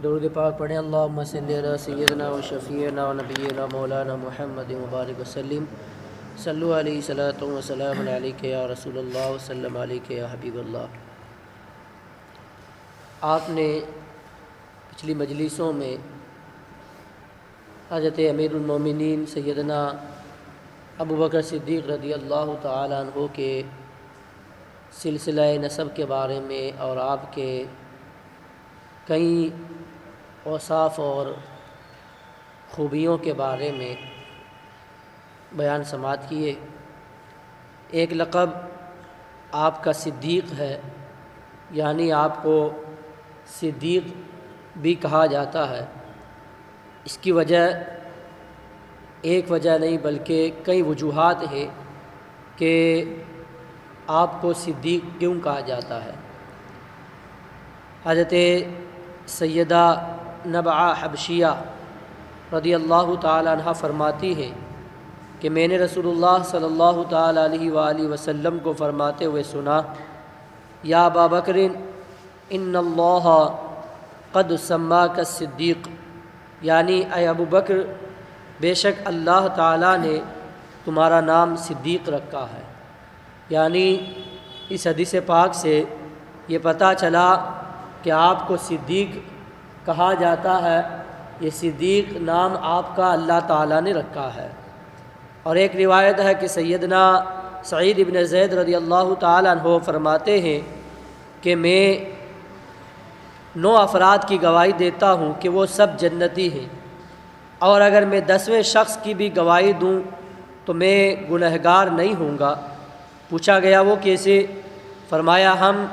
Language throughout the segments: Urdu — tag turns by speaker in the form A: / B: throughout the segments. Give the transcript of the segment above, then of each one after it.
A: درود پاک پڑھیں۔ اللہم صلی علی سیدنا و شفیعنا و نبینا مولانا محمد مبارک وسلم۔ صلو علیہ صلاۃ و سلام علیک یا رسول اللہ وسلم علیک یا حبیب اللہ۔ آپ نے پچھلی مجلسوں میں حضرت امیر المومنین سیدنا ابو بکر صدیق رضی اللہ تعالیٰ عنہ کے سلسلہ نسب کے بارے میں اور آپ کے کئی اوصاف اور خوبیوں کے بارے میں بیان سماعت کیے۔ ایک لقب آپ کا صدیق ہے، یعنی آپ کو صدیق بھی کہا جاتا ہے۔ اس کی وجہ ایک وجہ نہیں بلکہ کئی وجوہات ہیں کہ آپ کو صدیق کیوں کہا جاتا ہے۔ حضرت سیدہ نبعہ حبشیہ رضی اللہ تعالی عنہ فرماتی ہے کہ میں نے رسول اللہ صلی اللہ تعالی علیہ وآلہ وسلم کو فرماتے ہوئے سنا، یا ابا بکر ان اللہ قد سماک الصدیق، یعنی اے ابو بکر بے شک اللہ تعالیٰ نے تمہارا نام صدیق رکھا ہے۔ یعنی اس حدیث پاک سے یہ پتہ چلا کہ آپ کو صدیق کہا جاتا ہے، یہ صدیق نام آپ کا اللہ تعالیٰ نے رکھا ہے۔ اور ایک روایت ہے کہ سیدنا سعید بن زید رضی اللہ تعالیٰ عنہ فرماتے ہیں کہ میں 9 افراد کی گواہی دیتا ہوں کہ وہ سب جنتی ہیں، اور اگر میں 10ویں شخص کی بھی گواہی دوں تو میں گنہگار نہیں ہوں گا۔ پوچھا گیا وہ کیسے؟ فرمایا ہم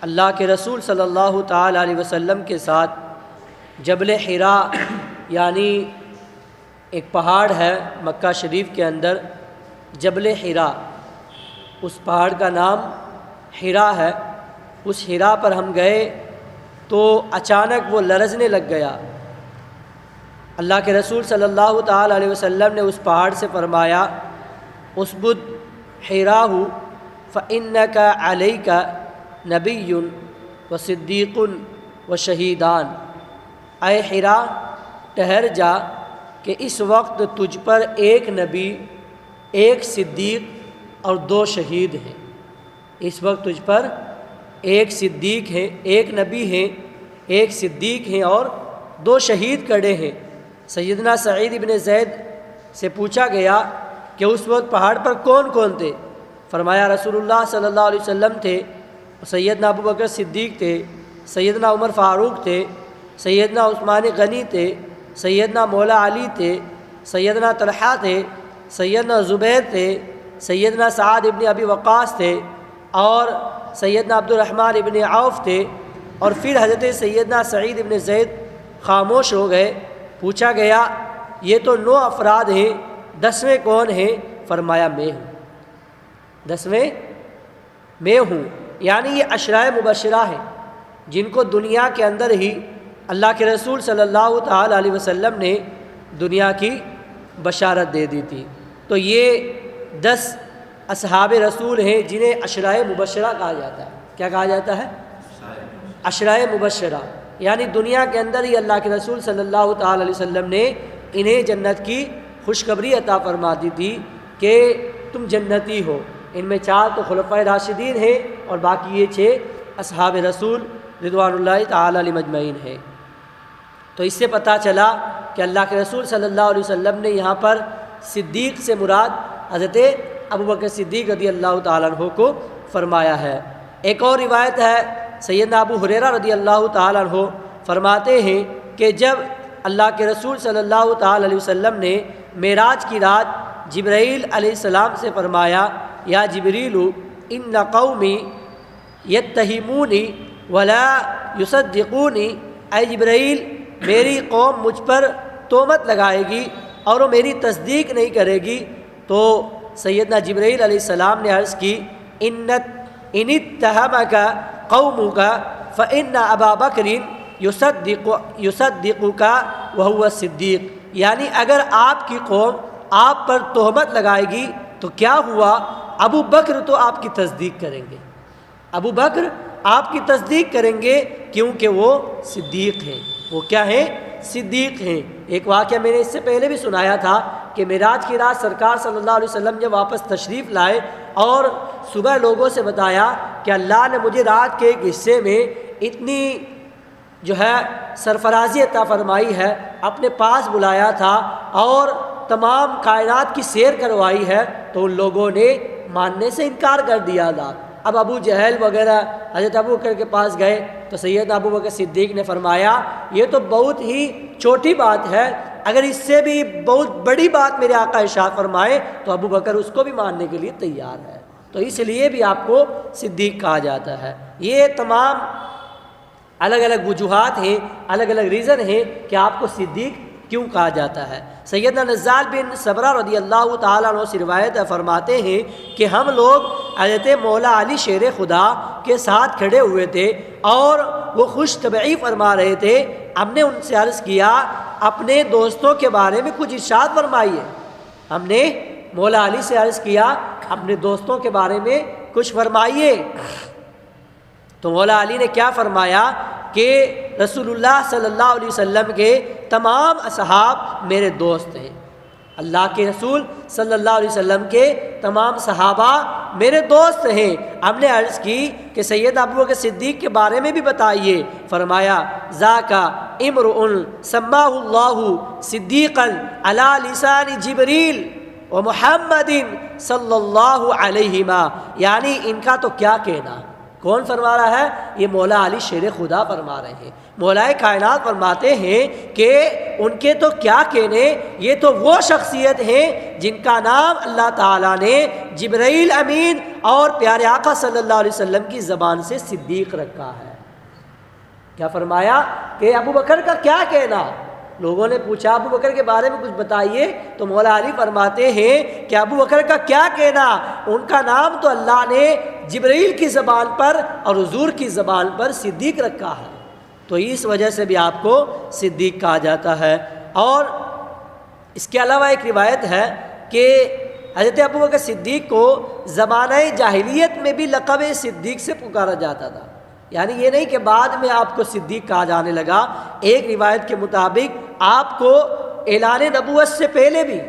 A: اللہ کے رسول صلی اللہ تعالی علیہ وسلم کے ساتھ جبل حراء، یعنی ایک پہاڑ ہے مکہ شریف کے اندر جبل حراء، اس پہاڑ کا نام حراء ہے، اس حراء پر ہم گئے تو اچانک وہ لرزنے لگ گیا۔ اللہ کے رسول صلی اللہ تعالی علیہ وسلم نے اس پہاڑ سے فرمایا اسبت حراء فإنک علیک نبی و صدیق و شہیدان، اے حراء ٹھہر جا کہ اس وقت تجھ پر ایک نبی، ایک صدیق اور 2 شہید ہیں۔ اس وقت تجھ پر ایک صدیق ہے، ایک نبی ہیں، ایک صدیق ہیں اور 2 شہید کھڑے ہیں۔ سیدنا سعید بن زید سے پوچھا گیا کہ اس وقت پہاڑ پر کون کون تھے؟ فرمایا رسول اللہ صلی اللہ علیہ وسلم تھے، سیدنا ابو بکر صدیق تھے، سیدنا عمر فاروق تھے، سیدنا عثمان غنی تھے، سیدنا مولا علی تھے، سیدنا طلحہ تھے، سیدنا زبیر تھے، سیدنا سعد ابن ابی وقاص تھے، اور سیدنا عبد الرحمن ابن عوف تھے۔ اور پھر حضرت سیدنا سعید ابن زید خاموش ہو گئے۔ پوچھا گیا یہ تو 9 افراد ہیں، 10ویں کون ہیں؟ فرمایا میں ہوں، 10ویں میں ہوں۔ یعنی یہ عشرۂ مبشرہ ہیں جن کو دنیا کے اندر ہی اللہ کے رسول صلی اللہ تعالی علیہ وسلم نے دنیا کی بشارت دے دی تھی۔ تو یہ 10 اصحاب رسول ہیں جنہیں عشرۂ مبشرہ کہا جاتا ہے۔ کیا کہا جاتا ہے؟ عشرۂ مبشرہ، یعنی دنیا کے اندر ہی اللہ کے رسول صلی اللہ تعالی علیہ وسلم نے انہیں جنت کی خوشخبری عطا فرما دی تھی کہ تم جنتی ہو۔ ان میں 4 تو خلفائے راشدین ہیں اور باقی یہ 6 اصحاب رسول رضوان اللہ تعالی علیہ مجمعین ہیں۔ تو اس سے پتہ چلا کہ اللہ کے رسول صلی اللہ علیہ وسلم نے یہاں پر صدیق سے مراد حضرت ابو بکر صدیق رضی اللہ تعالیٰ عنہ کو فرمایا ہے۔ ایک اور روایت ہے، سیدنا ابو ہریرہ رضی اللہ تعالیٰ عنہ فرماتے ہیں کہ جب اللہ کے رسول صلی اللہ تعالیٰ علیہ وسلم نے معراج کی رات جبرائیل علیہ السلام سے فرمایا یا جبریل ان قومی یتہمونی ولا یصدقونی، اے جبرائیل میری قوم مجھ پر تہمت لگائے گی اور وہ میری تصدیق نہیں کرے گی۔ تو سیدنا جبرائیل علیہ السلام نے عرض کی ان اتہمک قومک فإن ابا بکر یصدقک وہو الصدیق، یعنی اگر آپ کی قوم آپ پر تہمت لگائے گی تو کیا ہوا، ابو بکر تو آپ کی تصدیق کریں گے، ابو بکر آپ کی تصدیق کریں گے کیونکہ وہ صدیق ہیں۔ وہ کیا ہیں؟ صدیق ہیں۔ ایک واقعہ میں نے اس سے پہلے بھی سنایا تھا کہ معراج کی رات سرکار صلی اللہ علیہ وسلم جب واپس تشریف لائے اور صبح لوگوں سے بتایا کہ اللہ نے مجھے رات کے ایک حصے میں اتنی جو ہے سرفرازی عطا فرمائی ہے، اپنے پاس بلایا تھا اور تمام کائنات کی سیر کروائی ہے، تو ان لوگوں نے ماننے سے انکار کر دیا تھا۔ اب ابو جہل وغیرہ حضرت ابو بکر کے پاس گئے تو سیدنا ابو بکر صدیق نے فرمایا یہ تو بہت ہی چھوٹی بات ہے، اگر اس سے بھی بہت بڑی بات میرے آقا ارشاد فرمائے تو ابو بکر اس کو بھی ماننے کے لیے تیار ہے، تو اس لیے بھی آپ کو صدیق کہا جاتا ہے۔ یہ تمام الگ الگ وجوہات ہیں، الگ الگ ریزن ہیں کہ آپ کو صدیق کیوں کہا جاتا ہے۔ سیدنا نزال بن صبرہ رضی اللہ تعالیٰ عنہ سے روایت فرماتے ہیں کہ ہم لوگ حضرت مولا علی شیر خدا کے ساتھ کھڑے ہوئے تھے اور وہ خوش طبعی فرما رہے تھے۔ ہم نے ان سے عرض کیا اپنے دوستوں کے بارے میں کچھ ارشاد فرمائیے۔ ہم نے مولا علی سے عرض کیا اپنے دوستوں کے بارے میں کچھ فرمائیے، تو مولا علی نے کیا فرمایا کہ رسول اللہ صلی اللہ علیہ وسلم کے تمام اصحاب میرے دوست ہیں، اللہ کے رسول صلی اللہ علیہ وسلم کے تمام صحابہ میرے دوست ہیں۔ ہم نے عرض کی کہ سید ابو بکر صدیق کے بارے میں بھی بتائیے، فرمایا ذاک امرؤ سماہ اللہ صدیقا علی لسان جبریل و محمد صلی اللہ علیہما، یعنی ان کا تو کیا کہنا۔ کون فرما رہا ہے؟ یہ مولا علی شیر خدا فرما رہے ہیں۔ مولا کائنات فرماتے ہیں کہ ان کے تو کیا کہنے، یہ تو وہ شخصیت ہیں جن کا نام اللہ تعالیٰ نے جبرائیل امین اور پیارے آقا صلی اللہ علیہ وسلم کی زبان سے صدیق رکھا ہے۔ کیا فرمایا کہ ابو بکر کا کیا کہنا؟ لوگوں نے پوچھا ابو بکر کے بارے میں کچھ بتائیے، تو مولا علی فرماتے ہیں کہ ابو بکر کا کیا کہنا، ان کا نام تو اللہ نے جبرائیل کی زبان پر اور حضور کی زبان پر صدیق رکھا ہے، تو اس وجہ سے بھی آپ کو صدیق کہا جاتا ہے۔ اور اس کے علاوہ ایک روایت ہے کہ حضرت ابو بکر صدیق کو زمانہ جاہلیت میں بھی لقب صدیق سے پکارا جاتا تھا، یعنی یہ نہیں کہ بعد میں آپ کو صدیق کہا جانے لگا۔ ایک روایت کے مطابق آپ کو اعلان نبوت سے پہلے بھی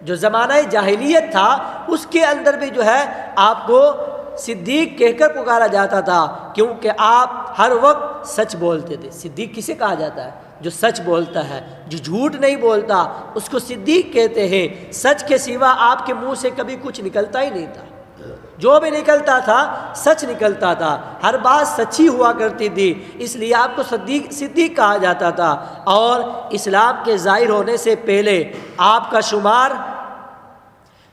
A: جو زمانہ جاہلیت تھا اس کے اندر بھی جو ہے آپ کو صدیق کہہ کر پکارا جاتا تھا، کیونکہ آپ ہر وقت سچ بولتے تھے۔ صدیق کسے کہا جاتا ہے؟ جو سچ بولتا ہے، جو جھوٹ نہیں بولتا، اس کو صدیق کہتے ہیں۔ سچ کے سوا آپ کے منہ سے کبھی کچھ نکلتا ہی نہیں تھا، جو بھی نکلتا تھا سچ نکلتا تھا، ہر بات سچی ہوا کرتی تھی، اس لیے آپ کو صدیق کہا جاتا تھا۔ اور اسلام کے ظاہر ہونے سے پہلے آپ کا شمار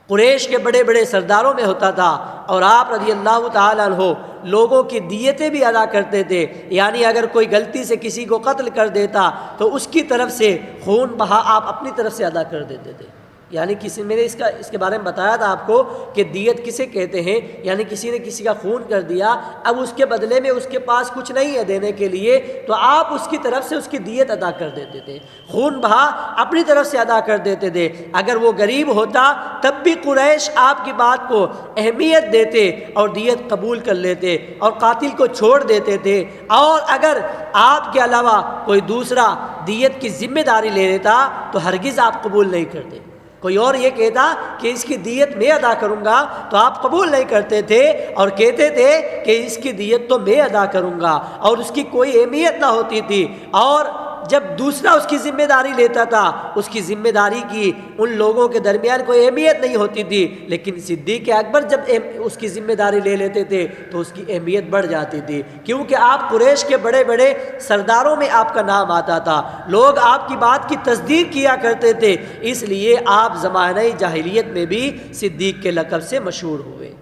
A: قریش کے بڑے بڑے سرداروں میں ہوتا تھا، اور آپ رضی اللہ تعالیٰ عنہ لوگوں کی دیتیں بھی ادا کرتے تھے، یعنی اگر کوئی غلطی سے کسی کو قتل کر دیتا تو اس کی طرف سے خون بہا آپ اپنی طرف سے ادا کر دیتے تھے۔ یعنی میں نے اس کے بارے میں بتایا تھا آپ کو کہ دیت کسے کہتے ہیں، یعنی کسی نے کسی کا خون کر دیا، اب اس کے بدلے میں اس کے پاس کچھ نہیں ہے دینے کے لیے، تو آپ اس کی طرف سے اس کی دیت ادا کر دیتے تھے، خون بہا اپنی طرف سے ادا کر دیتے تھے۔ اگر وہ غریب ہوتا تب بھی قریش آپ کی بات کو اہمیت دیتے اور دیت قبول کر لیتے اور قاتل کو چھوڑ دیتے تھے، اور اگر آپ کے علاوہ کوئی دوسرا دیت کی ذمہ داری لے لیتا تو ہرگز آپ قبول نہیں کرتے۔ کوئی اور یہ کہتا کہ اس کی دیت میں ادا کروں گا تو آپ قبول نہیں کرتے تھے اور کہتے تھے کہ اس کی دیت تو میں ادا کروں گا، اور اس کی کوئی اہمیت نہ ہوتی تھی۔ اور جب دوسرا اس کی ذمہ داری لیتا تھا اس کی ذمہ داری کی ان لوگوں کے درمیان کوئی اہمیت نہیں ہوتی تھی، لیکن صدیق اکبر جب اس کی ذمہ داری لے لیتے تھے تو اس کی اہمیت بڑھ جاتی تھی، کیونکہ آپ قریش کے بڑے بڑے سرداروں میں آپ کا نام آتا تھا، لوگ آپ کی بات کی تصدیق کیا کرتے تھے، اس لیے آپ زمانہ جاہلیت میں بھی صدیق کے لقب سے مشہور ہوئے۔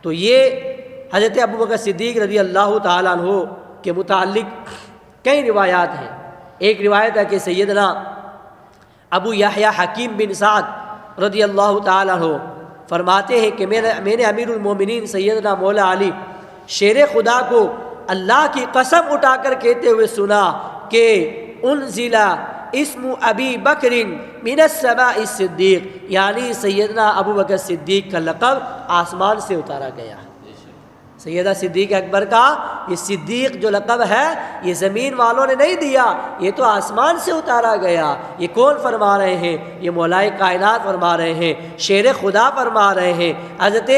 A: تو یہ حضرت ابوبکر صدیق رضی اللہ تعالیٰ عنہ کے متعلق کئی روایات ہیں۔ ایک روایت ہے کہ سیدنا ابو یحییٰ حکیم بن سعد رضی اللہ تعالیٰ عنہ فرماتے ہیں کہ میں نے امیر المومنین سیدنا مولا علی شیر خدا کو اللہ کی قسم اٹھا کر کہتے ہوئے سنا کہ انزل اسم ابی بکر من السماء الصدیق، یعنی سیدنا ابو بکر صدیق کا لقب آسمان سے اتارا گیا۔ سیدہ صدیق اکبر کا یہ صدیق جو لقب ہے یہ زمین والوں نے نہیں دیا، یہ تو آسمان سے اتارا گیا۔ یہ کون فرما رہے ہیں؟ یہ مولائے کائنات فرما رہے ہیں، شیر خدا فرما رہے ہیں، حضرت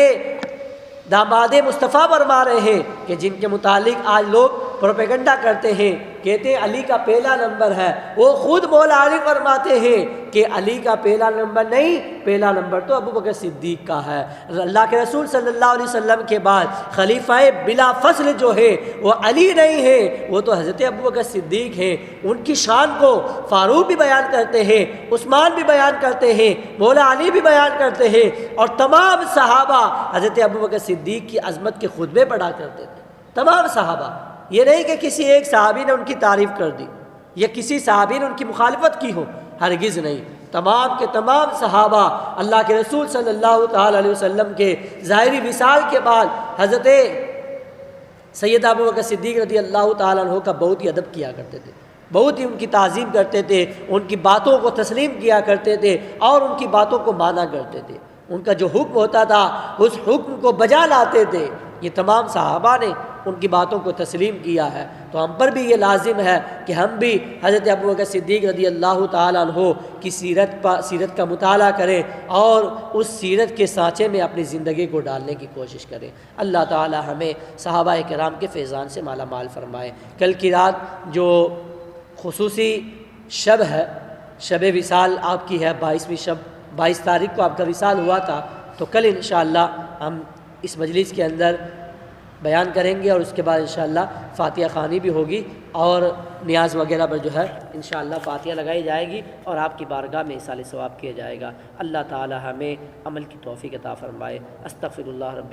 A: داماد مصطفیٰ فرما رہے ہیں کہ جن کے متعلق آج لوگ پروپیگنڈا کرتے ہیں، کہتے ہیں علی کا پہلا نمبر ہے، وہ خود مولا علی فرماتے ہیں کہ علی کا پہلا نمبر نہیں، پہلا نمبر تو ابو بکر صدیق کا ہے۔ اللہ کے رسول صلی اللہ علیہ وسلم کے بعد خلیفہ بلا فصل جو ہے وہ علی نہیں ہے، وہ تو حضرت ابو بکر صدیق ہیں۔ ان کی شان کو فاروق بھی بیان کرتے ہیں، عثمان بھی بیان کرتے ہیں، مولا علی بھی بیان کرتے ہیں، اور تمام صحابہ حضرت ابو بکر صدیق کی عظمت کے خطبے پڑھا کرتے تھے، تمام صحابہ۔ یہ نہیں کہ کسی ایک صحابی نے ان کی تعریف کر دی یا کسی صحابی نے ان کی مخالفت کی ہو، ہرگز نہیں، تمام کے تمام صحابہ اللہ کے رسول صلی اللہ تعالی علیہ وسلم کے ظاہری وصال کے بعد حضرت سیدہ ابو بکر صدیق رضی اللہ تعالیٰ عنہ کا بہت ہی ادب کیا کرتے تھے، بہت ہی ان کی تعظیم کرتے تھے، ان کی باتوں کو تسلیم کیا کرتے تھے اور ان کی باتوں کو مانا کرتے تھے۔ ان کا جو حکم ہوتا تھا اس حکم کو بجا لاتے تھے۔ یہ تمام صحابہ نے ان کی باتوں کو تسلیم کیا ہے، تو ہم پر بھی یہ لازم ہے کہ ہم بھی حضرت ابو بکر صدیق رضی اللہ تعالیٰ عنہ کی سیرت کا مطالعہ کریں اور اس سیرت کے سانچے میں اپنی زندگی کو ڈالنے کی کوشش کریں۔ اللہ تعالیٰ ہمیں صحابہ کرام کے فیضان سے مالا مال فرمائے۔ کل کی رات جو خصوصی شب ہے، شب وصال آپ کی ہے، 22ویں شب، 22 تاریخ کو آپ کا وصال ہوا تھا، تو کل انشاءاللہ ہم اس مجلس کے اندر بیان کریں گے اور اس کے بعد انشاءاللہ فاتحہ خوانی بھی ہوگی اور نیاز وغیرہ پر جو ہے انشاءاللہ فاتحہ لگائی جائے گی اور آپ کی بارگاہ میں ایصال ثواب کیا جائے گا۔ اللہ تعالی ہمیں عمل کی توفیق عطا فرمائے۔ استغفر اللہ رب